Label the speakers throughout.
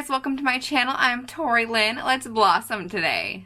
Speaker 1: guys, welcome to my channel. I'm Tori Lynn. Let's blossom today.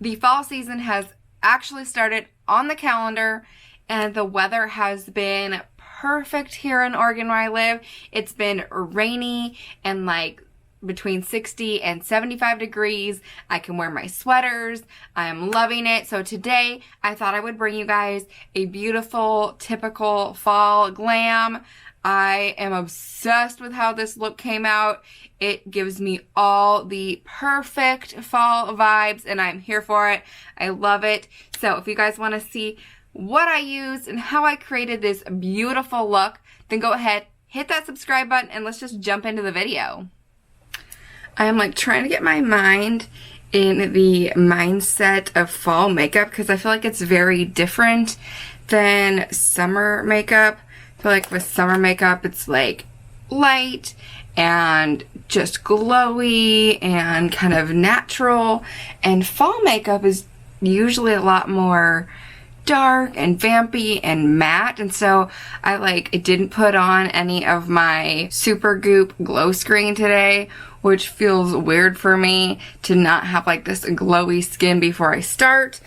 Speaker 1: The fall season has actually started on the calendar, and the weather has been perfect here in Oregon where I live. It's been rainy and like between 60 and 75 degrees. I can wear my sweaters. I am loving it. So today I thought I would bring you guys a beautiful, typical fall glam. I am obsessed with how this look came out. It gives me all the perfect fall vibes and I'm here for it. I love it. So if you guys want to see what I used and how I created this beautiful look, then go ahead, hit that subscribe button and let's just jump into the video. I am like trying to get my mind in the mindset of fall makeup because I feel like it's very different than summer makeup. I feel like with summer makeup, it's like light and just glowy and kind of natural. And fall makeup is usually a lot more dark and vampy and matte. And so I didn't put on any of my Super Goop glow screen today, which feels weird for me to not have like this glowy skin before I start.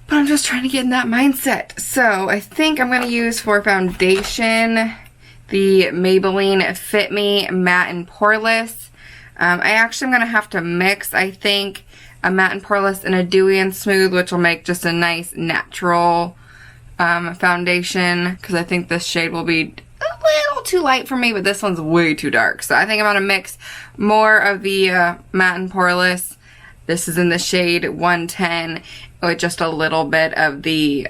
Speaker 1: But I'm just trying to get in that mindset. So I think I'm going to use for foundation the Maybelline Fit Me Matte and Poreless. I actually am going to have to mix, I think, a matte and poreless and a dewy and smooth, which will make just a nice natural foundation, because I think this shade will be a little too light for me, but this one's way too dark. So I think I'm going to mix more of the matte and poreless. This is in the shade 110 with just a little bit of the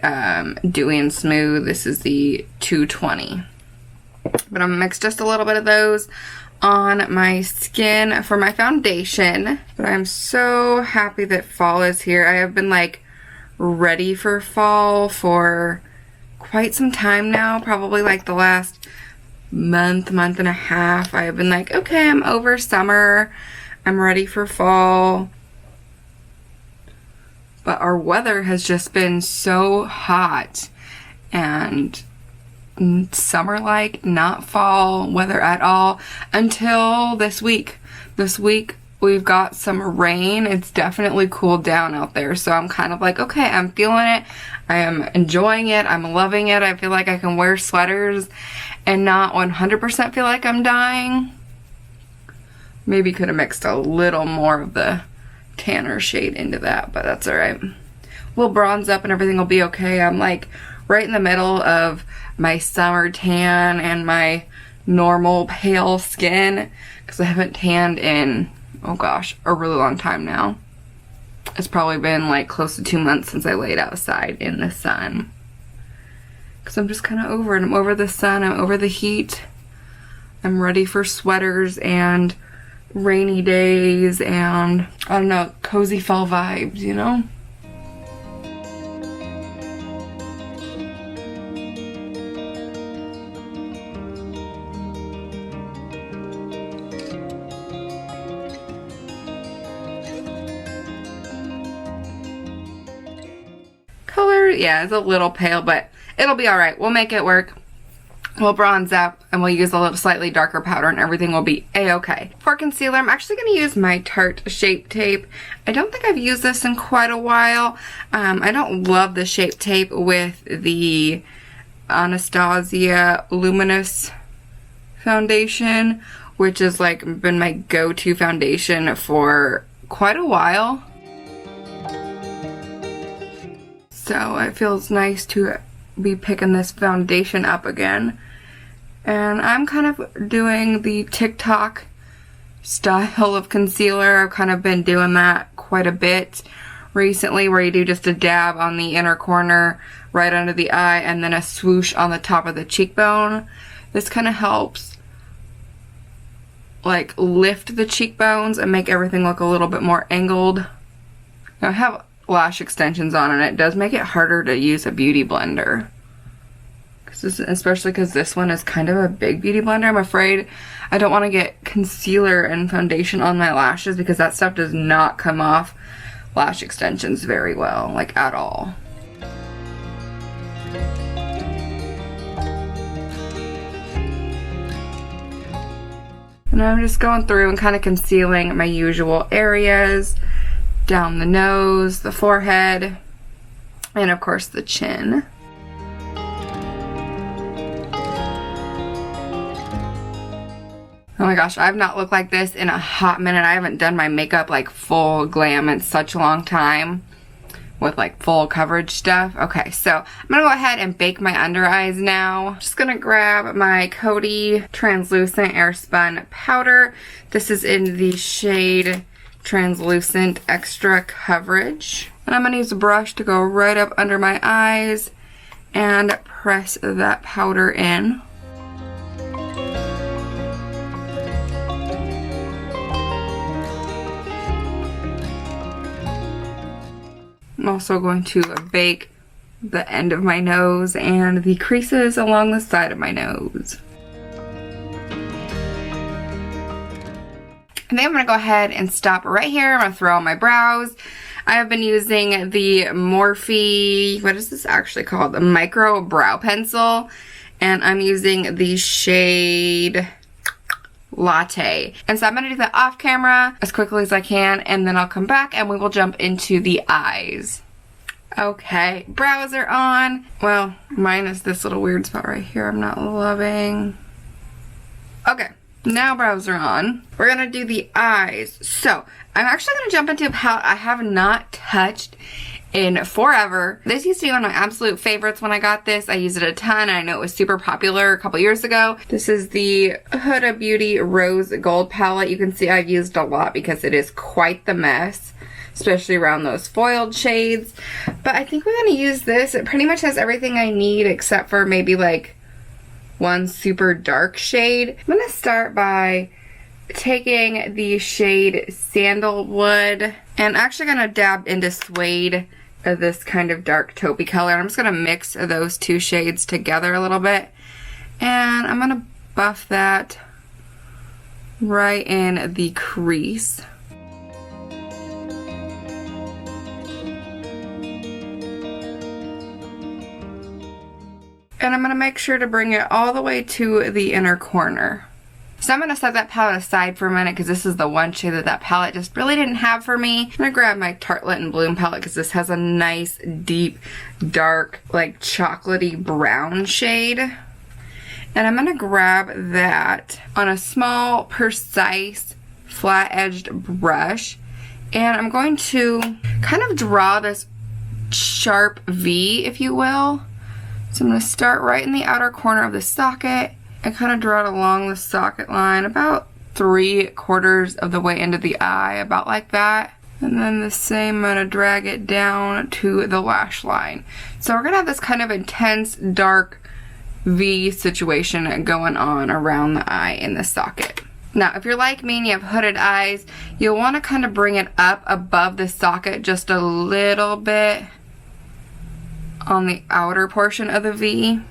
Speaker 1: dewy and smooth. This is the 220. But I'm going to mix just a little bit of those on my skin for my foundation. But I'm so happy that fall is here. I have been like ready for fall for quite some time now, probably like the last month and a half. I have been like, okay, I'm over summer, I'm ready for fall. But our weather has just been so hot and summer-like, not fall weather at all until this week. This week we've got some rain. It's definitely cooled down out there. So I'm kind of like, okay, I'm feeling it. I am enjoying it. I'm loving it. I feel like I can wear sweaters and not 100% feel like I'm dying. Maybe could have mixed a little more of the tanner shade into that, but that's alright. We'll bronze up and everything will be okay. I'm like right in the middle of my summer tan and my normal pale skin because I haven't tanned in, oh gosh, a really long time now. It's probably been like close to 2 months since I laid outside in the sun because I'm just kind of over it. I'm over the sun, I'm over the heat. I'm ready for sweaters and rainy days and, I don't know, cozy fall vibes, you know? Color, yeah, it's a little pale, but it'll be alright. We'll make it work. We'll bronze up and we'll use a little slightly darker powder and everything will be a-okay. For concealer, I'm actually going to use my Tarte Shape Tape. I don't think I've used this in quite a while. I don't love the Shape Tape with the Anastasia Luminous foundation, which has like been my go-to foundation for quite a while. So it feels nice to be picking this foundation up again. And I'm kind of doing the TikTok style of concealer. I've kind of been doing that quite a bit recently, where you do just a dab on the inner corner right under the eye and then a swoosh on the top of the cheekbone. This kind of helps like lift the cheekbones and make everything look a little bit more angled. Now I have lash extensions on and it does make it harder to use a beauty blender. especially because this one is kind of a big beauty blender. I'm afraid I don't want to get concealer and foundation on my lashes because that stuff does not come off lash extensions very well, like at all. And I'm just going through and kind of concealing my usual areas, down the nose, the forehead, and of course the chin. Oh my gosh, I've not looked like this in a hot minute. I haven't done my makeup like full glam in such a long time with like full coverage stuff. Okay, so I'm gonna go ahead and bake my under eyes now. Just gonna grab my Coty translucent airspun powder. This is in the shade Translucent Extra Coverage. And I'm gonna use a brush to go right up under my eyes and press that powder in. I'm also going to bake the end of my nose and the creases along the side of my nose. And then I'm going to go ahead and stop right here. I'm going to throw on my brows. I have been using the Morphe, what is this actually called? The Micro Brow Pencil. And I'm using the shade Latte. And so I'm going to do that off camera as quickly as I can, and then I'll come back and we will jump into the eyes. Okay, brows are on. Well, minus this little weird spot right here I'm not loving. Okay, now brows are on. We're going to do the eyes. So I'm actually going to jump into a palette I have not touched in forever. This used to be one of my absolute favorites when I got this. I used it a ton, and I know it was super popular a couple years ago. This is the Huda Beauty Rose Gold palette. You can see I've used a lot because it is quite the mess, especially around those foiled shades. But I think we're going to use this. It pretty much has everything I need except for maybe like one super dark shade. I'm going to start by taking the shade Sandalwood and actually going to dab into Suede, this kind of dark taupey color. I'm just going to mix those two shades together a little bit, and I'm going to buff that right in the crease. And I'm going to make sure to bring it all the way to the inner corner. So I'm going to set that palette aside for a minute because this is the one shade that palette just really didn't have for me. I'm going to grab my Tartelette and Bloom palette because this has a nice, deep, dark, like chocolatey brown shade. And I'm going to grab that on a small, precise, flat-edged brush. And I'm going to kind of draw this sharp V, if you will. So I'm going to start right in the outer corner of the socket and kind of draw it along the socket line about 3/4 of the way into the eye, about like that. And then the same, I'm going to drag it down to the lash line. So we're going to have this kind of intense dark V situation going on around the eye in the socket. Now, if you're like me and you have hooded eyes, you'll want to kind of bring it up above the socket just a little bit on the outer portion of the V.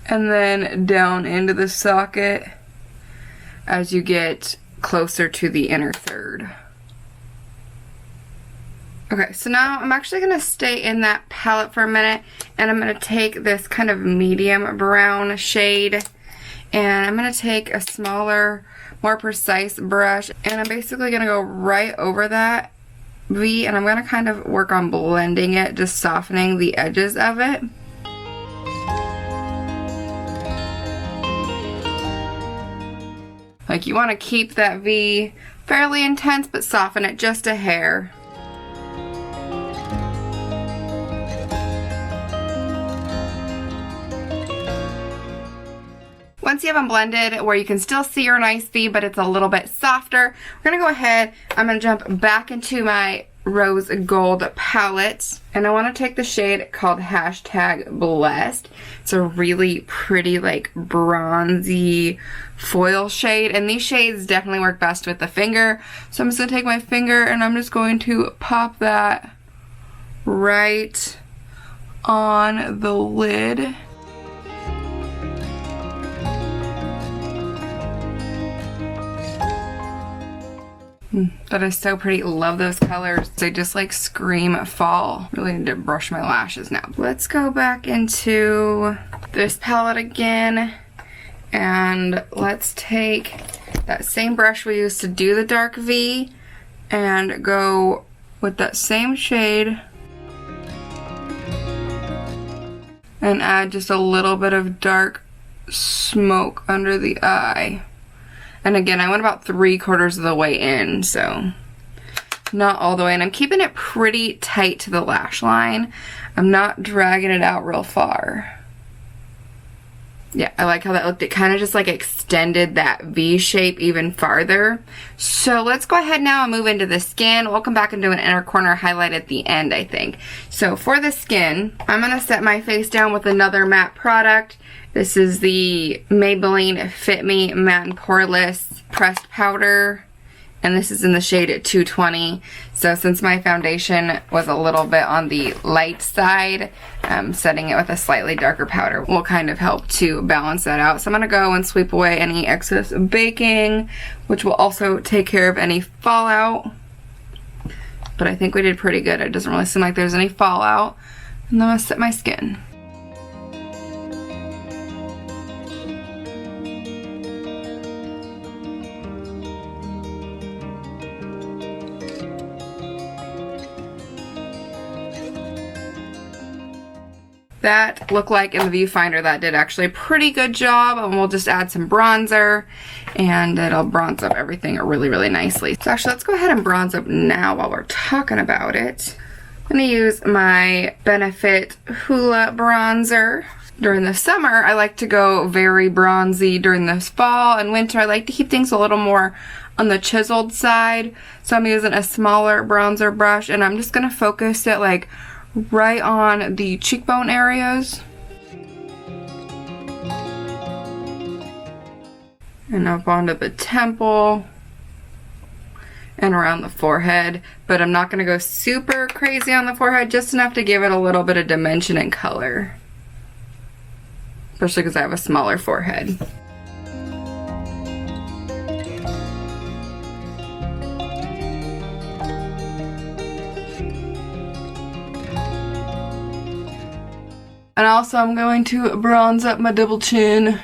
Speaker 1: And then down into the socket as you get closer to the inner third. Okay, so now I'm actually going to stay in that palette for a minute, and I'm going to take this kind of medium brown shade, and I'm going to take a smaller, more precise brush, and I'm basically going to go right over that V, and I'm going to kind of work on blending it, just softening the edges of it. Like, you want to keep that V fairly intense, but soften it just a hair. Once you have them blended where you can still see your nice V, but it's a little bit softer, we're going to go ahead, I'm going to jump back into my Rose Gold palette, and I want to take the shade called #Blessed. It's a really pretty, like, bronzy foil shade, and these shades definitely work best with the finger. So I'm just going to take my finger and I'm just going to pop that right on the lid. That is so pretty. Love those colors. They just like scream fall. Really need to brush my lashes now. Let's go back into this palette again, and let's take that same brush we used to do the dark V and go with that same shade and add just a little bit of dark smoke under the eye. And again, I went about 3/4 of the way in, so not all the way. And I'm keeping it pretty tight to the lash line. I'm not dragging it out real far. Yeah, I like how that looked. It kind of just like extended that V shape even farther. So let's go ahead now and move into the skin. We'll come back and do an inner corner highlight at the end, I think. So for the skin, I'm going to set my face down with another matte product. This is the Maybelline Fit Me Matte and Poreless Pressed Powder, and this is in the shade at 220. So since my foundation was a little bit on the light side, setting it with a slightly darker powder will kind of help to balance that out. So I'm gonna go and sweep away any excess baking, which will also take care of any fallout. But I think we did pretty good. It doesn't really seem like there's any fallout. And then I'm gonna set my skin. That looked like in the viewfinder that did actually a pretty good job, and we'll just add some bronzer and it'll bronze up everything really, really nicely. So actually let's go ahead and bronze up now while we're talking about it. I'm gonna use my Benefit Hoola bronzer. During the summer, I like to go very bronzy. During this fall and winter, I like to keep things a little more on the chiseled side. So I'm using a smaller bronzer brush, and I'm just gonna focus it like right on the cheekbone areas. And up onto the temple and around the forehead. But I'm not gonna go super crazy on the forehead, just enough to give it a little bit of dimension and color. Especially because I have a smaller forehead. And also I'm going to bronze up my double chin.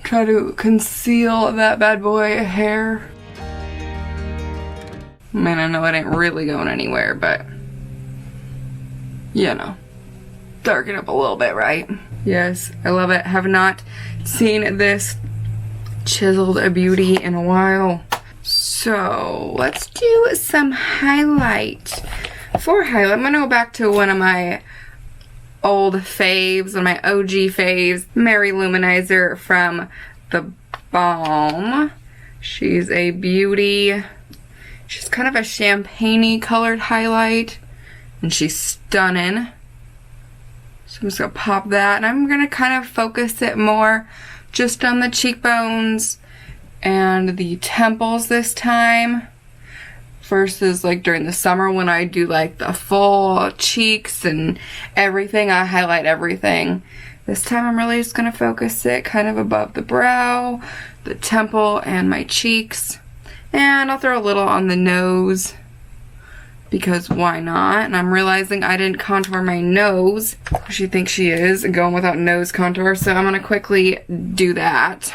Speaker 1: Try to conceal that bad boy hair. I mean, I know it ain't really going anywhere, but you know, darken up a little bit, right? Yes, I love it. Have not seen this chiseled beauty in a while. So let's do some highlight. For highlight, I'm gonna go back to one of my old faves, one of my OG faves, Mary Luminizer from The Balm. She's a beauty. She's kind of a champagne-y colored highlight, and she's stunning. So I'm just gonna pop that, and I'm gonna kind of focus it more just on the cheekbones and the temples this time, versus like during the summer when I do like the full cheeks and everything. I highlight everything. This time I'm really just gonna focus it kind of above the brow, the temple, and my cheeks. And I'll throw a little on the nose, because why not? And I'm realizing I didn't contour my nose. She thinks she is going without nose contour, so I'm gonna quickly do that.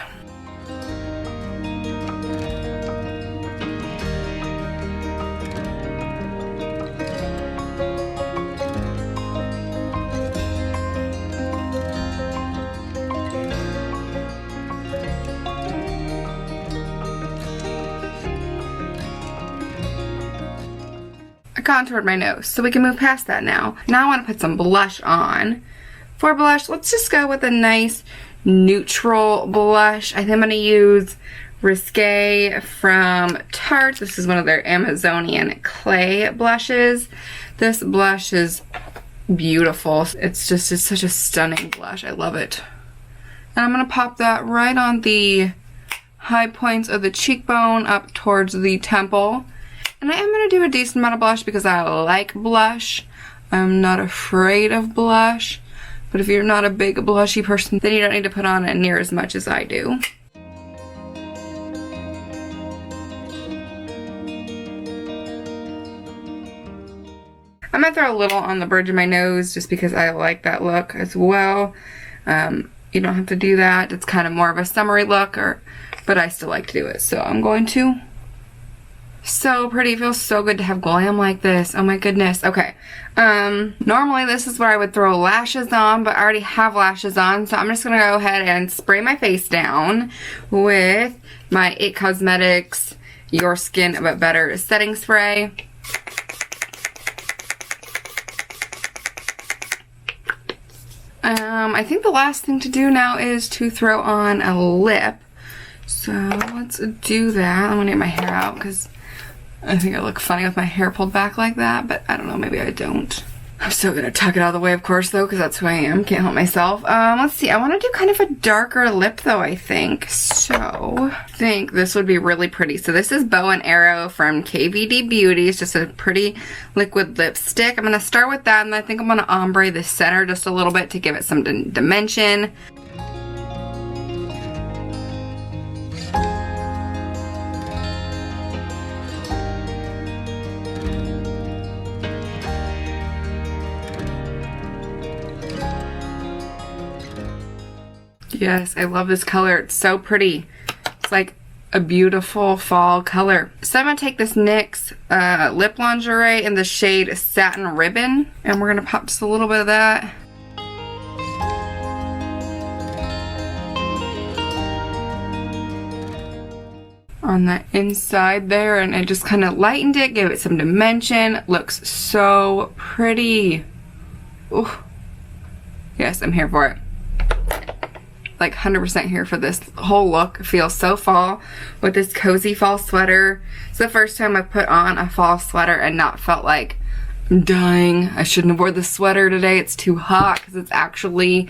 Speaker 1: Contoured my nose, so we can move past that now. Now I want to put some blush on. For blush, let's just go with a nice neutral blush. I think I'm going to use Risque from Tarte. This is one of their Amazonian clay blushes. This blush is beautiful. It's such a stunning blush. I love it. And I'm going to pop that right on the high points of the cheekbone up towards the temple. And I am going to do a decent amount of blush because I like blush. I'm not afraid of blush, but if you're not a big blushy person, then you don't need to put on it near as much as I do. I'm gonna throw a little on the bridge of my nose just because I like that look as well. You don't have to do that. It's kind of more of a summery look, but I still like to do it. So I'm going to. So pretty. It feels so good to have glam like this. Oh my goodness. Okay. Normally this is where I would throw lashes on, but I already have lashes on. So I'm just gonna go ahead and spray my face down with my IT Cosmetics Your Skin But Better setting spray. I think the last thing to do now is to throw on a lip. So let's do that. I'm gonna get my hair out because I think I look funny with my hair pulled back like that, but I don't know, maybe I don't. I'm still gonna tuck it out of the way, of course, though, because that's who I am. Can't help myself. Let's see. I want to do kind of a darker lip, though, I think. So I think this would be really pretty. So this is Bow and Arrow from KVD Beauty. It's just a pretty liquid lipstick. I'm gonna start with that, and I think I'm gonna ombre the center just a little bit to give it some dimension. Yes, I love this color. It's so pretty. It's like a beautiful fall color. So I'm going to take this NYX Lip Lingerie in the shade Satin Ribbon, and we're going to pop just a little bit of that. On the inside there, and it just kind of lightened it, gave it some dimension. Looks so pretty. Ooh. Yes, I'm here for it. Like 100% here for this whole look. Feels so fall with this cozy fall sweater. It's the first time I've put on a fall sweater and not felt like I'm dying. I shouldn't have worn the sweater today. It's too hot because it's actually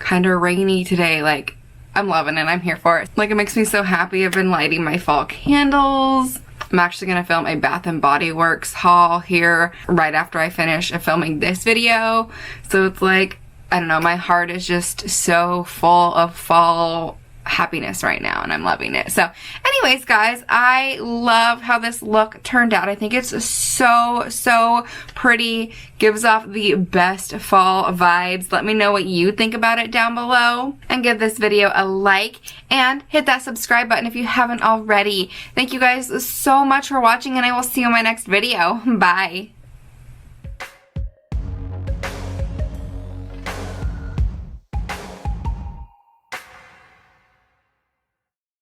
Speaker 1: kind of rainy today. Like, I'm loving it. I'm here for it. Like, it makes me so happy. I've been lighting my fall candles. I'm actually going to film a Bath & Body Works haul here right after I finish filming this video. So it's like, I don't know, my heart is just so full of fall happiness right now, and I'm loving it. So anyways, guys, I love how this look turned out. I think it's so pretty. Gives off the best fall vibes. Let me know what you think about it down below, and give this video a like and hit that subscribe button if you haven't already. Thank you guys so much for watching, and I will see you in my next video. Bye.